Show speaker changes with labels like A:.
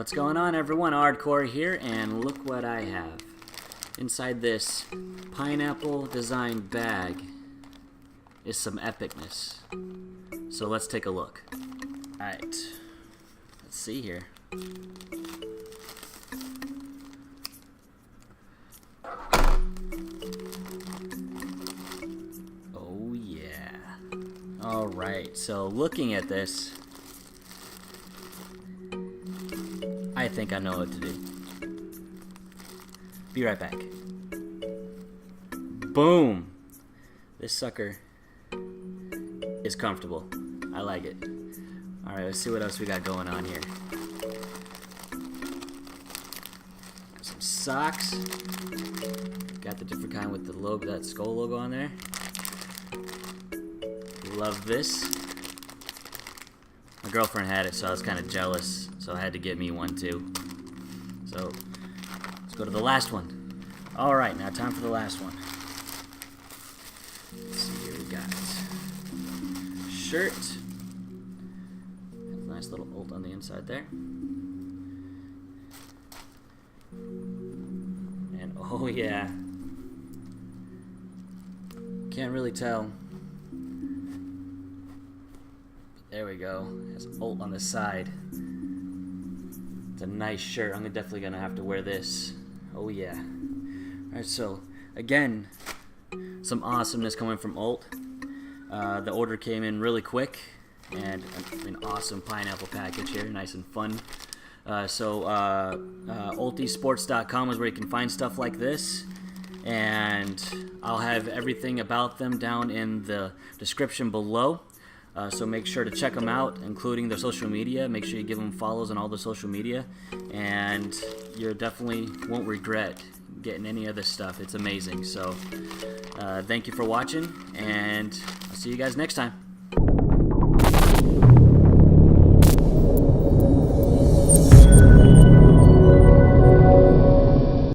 A: What's going on, everyone? Ardcore here, and look what I have. Inside this pineapple designed bag is some epicness. So let's take a look. Alright, let's see here. Oh yeah. Alright, so looking at this, I think I know what to do. Be right back. Boom! This sucker is comfortable. I like it. Alright, let's see what else we got going on here. Got some socks. Got the different kind with the logo, that skull logo on there. Love this. My girlfriend had it, so I was kind of jealous, so I had to get me one too. So let's go to the last one. Alright, now time for the last one. Let's see, here we got shirt. Nice little ULT on the inside there. And oh yeah, can't really tell. There we go. It has ULT on the side. It's a nice shirt. I'm definitely gonna have to wear this. Oh yeah. Alright, so again, some awesomeness coming from ULT. The order came in really quick, and an awesome pineapple package here, nice and fun. ULTsports.com is where you can find stuff like this, and I'll have everything about them down in the description below. So make sure to check them out, including their social media. Make sure you give them follows on all the social media, and you definitely won't regret getting any of this stuff. It's amazing. So thank you for watching, and I'll see you guys next time.